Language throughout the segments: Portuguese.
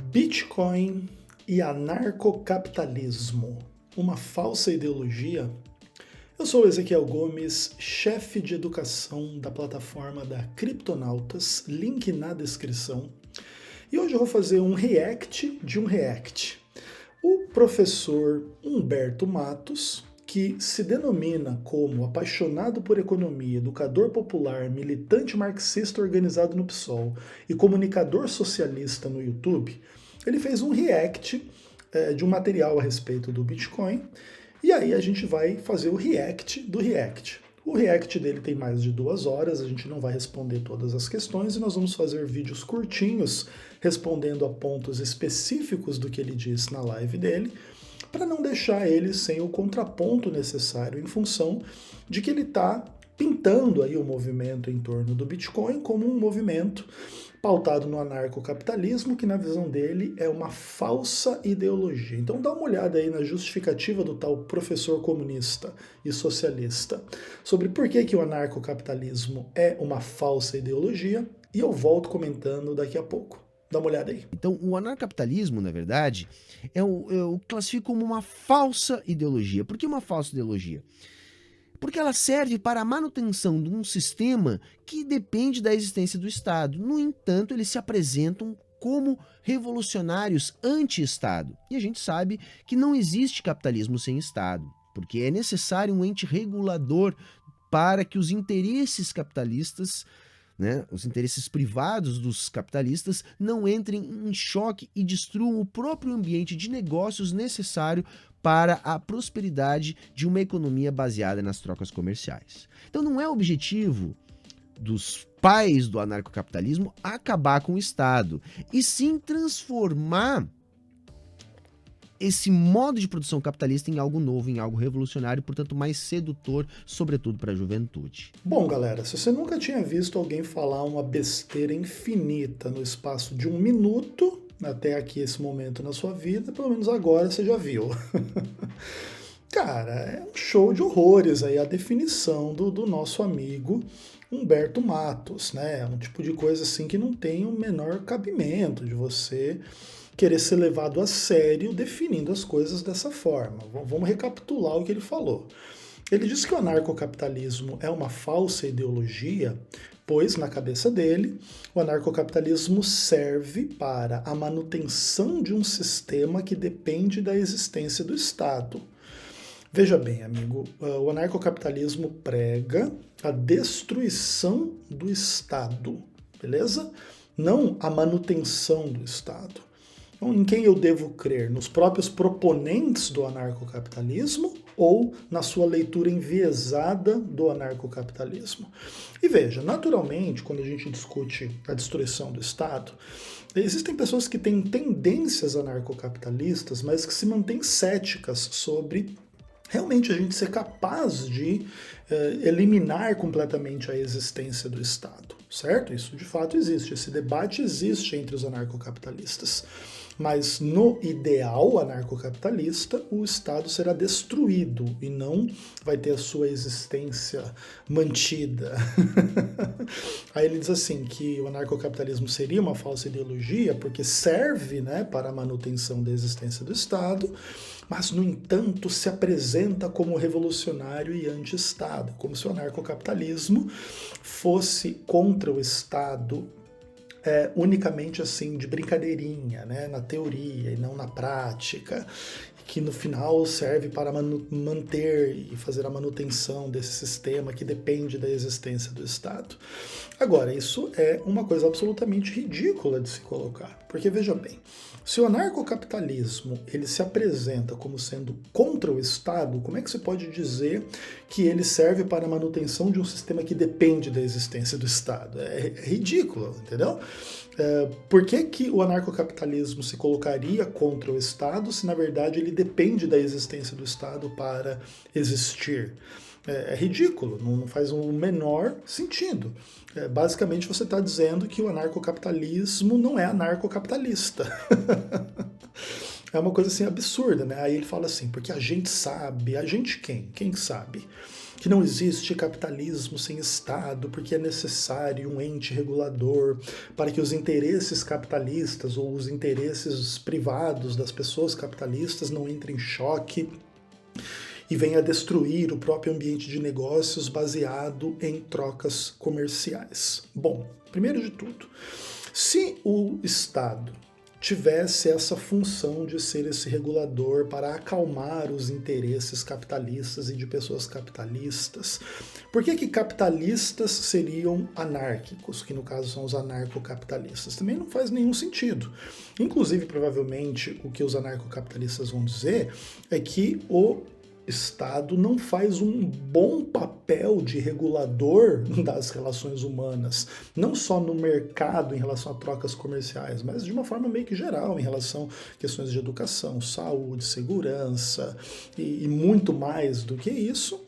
Bitcoin e anarcocapitalismo, uma falsa ideologia? Eu sou o Ezequiel Gomes, chefe de educação da plataforma da Criptonautas, link na descrição. E hoje eu vou fazer um react de um react. O professor Humberto Matos, que se denomina como apaixonado por economia, educador popular, militante marxista organizado no PSOL e comunicador socialista no YouTube, ele fez um react de um material a respeito do Bitcoin, e aí a gente vai fazer o react do react. O react dele tem mais de 2 horas, a gente não vai responder todas as questões e nós vamos fazer vídeos curtinhos respondendo a pontos específicos do que ele diz na live dele, para não deixar ele sem o contraponto necessário em função de que ele está pintando aí o movimento em torno do Bitcoin como um movimento pautado no anarcocapitalismo, que na visão dele é uma falsa ideologia. Então dá uma olhada aí na justificativa do tal professor comunista e socialista sobre por que o anarcocapitalismo é uma falsa ideologia, e eu volto comentando daqui a pouco. Dá uma olhada aí. Então, o anarcapitalismo, na verdade, eu classifico como uma falsa ideologia. Por que uma falsa ideologia? Porque ela serve para a manutenção de um sistema que depende da existência do Estado. No entanto, eles se apresentam como revolucionários anti-Estado. E a gente sabe que não existe capitalismo sem Estado, porque é necessário um ente regulador para que os interesses capitalistas, os interesses privados dos capitalistas não entrem em choque e destruam o próprio ambiente de negócios necessário para a prosperidade de uma economia baseada nas trocas comerciais. Então não é objetivo dos pais do anarcocapitalismo acabar com o Estado, e sim transformar esse modo de produção capitalista em algo novo, em algo revolucionário, portanto mais sedutor, sobretudo para a juventude. Bom, galera, se você nunca tinha visto alguém falar uma besteira infinita no espaço de 1 minuto, até aqui esse momento na sua vida, pelo menos agora você já viu. Cara, é um show de horrores aí a definição do nosso amigo Humberto Matos, né? É um tipo de coisa assim que não tem o menor cabimento de você querer ser levado a sério definindo as coisas dessa forma. Vamos recapitular o que ele falou. Ele disse que o anarcocapitalismo é uma falsa ideologia, pois, na cabeça dele, o anarcocapitalismo serve para a manutenção de um sistema que depende da existência do Estado. Veja bem, amigo, o anarcocapitalismo prega a destruição do Estado, beleza? Não a manutenção do Estado. Então, em quem eu devo crer? Nos próprios proponentes do anarcocapitalismo ou na sua leitura enviesada do anarcocapitalismo? E veja, naturalmente, quando a gente discute a destruição do Estado, existem pessoas que têm tendências anarcocapitalistas, mas que se mantêm céticas sobre realmente a gente ser capaz de eliminar completamente a existência do Estado, certo? Isso de fato existe, esse debate existe entre os anarcocapitalistas. Mas no ideal anarcocapitalista, o Estado será destruído e não vai ter a sua existência mantida. Aí ele diz assim, que o anarcocapitalismo seria uma falsa ideologia porque serve, né, para a manutenção da existência do Estado, mas, no entanto, se apresenta como revolucionário e anti-Estado, como se o anarcocapitalismo fosse contra o Estado unicamente assim, de brincadeirinha, né, na teoria e não na prática, que no final serve para manter e fazer a manutenção desse sistema que depende da existência do Estado. Agora, isso é uma coisa absolutamente ridícula de se colocar, porque veja bem, se o anarcocapitalismo ele se apresenta como sendo contra o Estado, como é que se pode dizer que ele serve para a manutenção de um sistema que depende da existência do Estado? É ridículo, entendeu? Por que o anarcocapitalismo se colocaria contra o Estado se na verdade ele depende da existência do Estado para existir? É ridículo, não faz o menor sentido. Basicamente você está dizendo que o anarcocapitalismo não é anarcocapitalista. É uma coisa assim absurda, né? Aí ele fala assim, porque a gente sabe, a gente quem? Quem sabe? Que não existe capitalismo sem Estado, porque é necessário um ente regulador para que os interesses capitalistas ou os interesses privados das pessoas capitalistas não entrem em choque e venha destruir o próprio ambiente de negócios baseado em trocas comerciais. Bom, primeiro de tudo, se o Estado tivesse essa função de ser esse regulador para acalmar os interesses capitalistas e de pessoas capitalistas, por que capitalistas seriam anárquicos, que no caso são os anarcocapitalistas? Também não faz nenhum sentido. Inclusive, provavelmente, o que os anarcocapitalistas vão dizer é que o Estado não faz um bom papel de regulador das relações humanas, não só no mercado em relação a trocas comerciais, mas de uma forma meio que geral em relação a questões de educação, saúde, segurança e muito mais do que isso.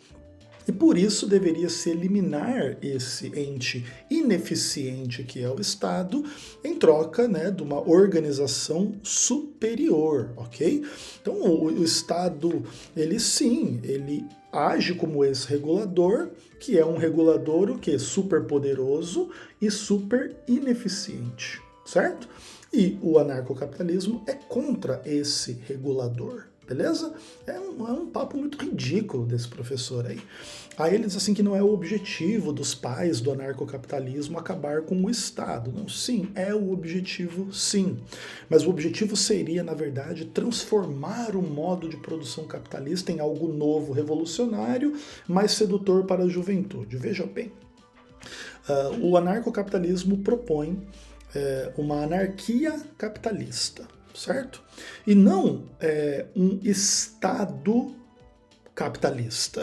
E por isso deveria se eliminar esse ente ineficiente que é o Estado, em troca, né, de uma organização superior, ok? Então o Estado, ele sim, ele age como esse regulador, que é um regulador o quê? Super poderoso e super ineficiente, certo? E o anarcocapitalismo é contra esse regulador. Beleza? É um papo muito ridículo desse professor aí. Aí ele diz assim que não é o objetivo dos pais do anarcocapitalismo acabar com o Estado. Não, sim, é o objetivo, sim. Mas o objetivo seria, na verdade, transformar o modo de produção capitalista em algo novo, revolucionário, mais sedutor para a juventude. Veja bem, o anarcocapitalismo propõe uma anarquia capitalista, certo? E não um Estado capitalista.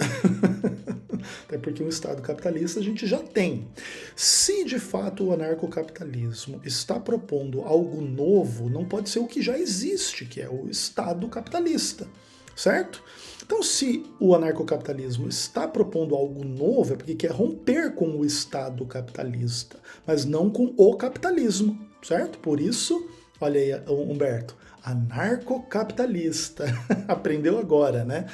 Até porque um Estado capitalista a gente já tem. Se de fato o anarcocapitalismo está propondo algo novo, não pode ser o que já existe, que é o Estado capitalista, certo? Então, se o anarcocapitalismo está propondo algo novo, é porque quer romper com o Estado capitalista, mas não com o capitalismo, certo? Por isso, olha aí, Humberto, anarcocapitalista. Aprendeu agora, né?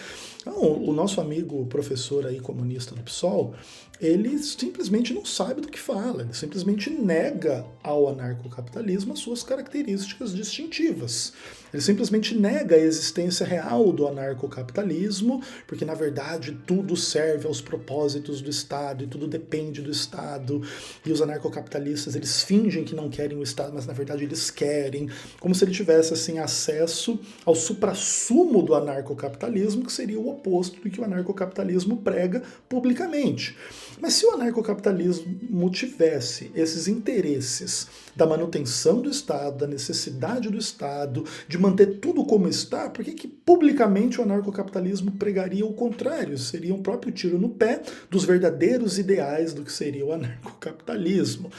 Então, o nosso amigo professor aí comunista do PSOL, ele simplesmente não sabe do que fala, ele simplesmente nega ao anarcocapitalismo as suas características distintivas. Ele simplesmente nega a existência real do anarcocapitalismo, porque na verdade tudo serve aos propósitos do Estado e tudo depende do Estado. E os anarcocapitalistas, eles fingem que não querem o Estado, mas na verdade eles querem, como se ele tivesse assim acesso ao suprassumo do anarcocapitalismo, que seria o oposto do que o anarcocapitalismo prega publicamente. Mas se o anarcocapitalismo tivesse esses interesses da manutenção do Estado, da necessidade do Estado, de manter tudo como está, por que publicamente o anarcocapitalismo pregaria o contrário? Seria um próprio tiro no pé dos verdadeiros ideais do que seria o anarcocapitalismo.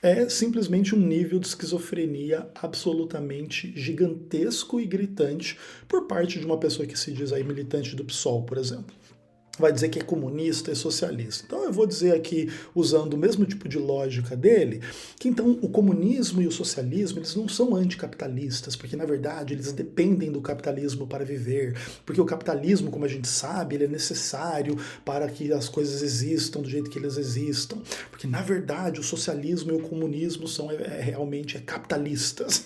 É simplesmente um nível de esquizofrenia absolutamente gigantesco e gritante por parte de uma pessoa que se diz aí militante do PSOL, por exemplo. Vai dizer que é comunista e socialista. Então eu vou dizer aqui, usando o mesmo tipo de lógica dele, que então o comunismo e o socialismo, eles não são anticapitalistas, porque na verdade eles dependem do capitalismo para viver, porque o capitalismo, como a gente sabe, ele é necessário para que as coisas existam do jeito que eles existam, porque na verdade o socialismo e o comunismo são realmente capitalistas.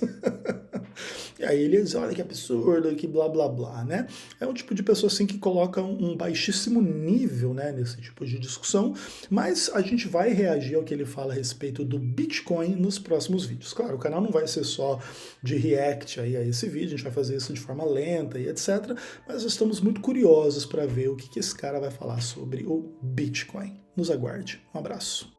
E aí ele diz, olha que absurdo, que blá blá blá, né? É um tipo de pessoa assim que coloca um baixíssimo nível, né, nesse tipo de discussão, mas a gente vai reagir ao que ele fala a respeito do Bitcoin nos próximos vídeos. Claro, o canal não vai ser só de react aí a esse vídeo, a gente vai fazer isso de forma lenta e etc, mas estamos muito curiosos para ver o que esse cara vai falar sobre o Bitcoin. Nos aguarde. Um abraço.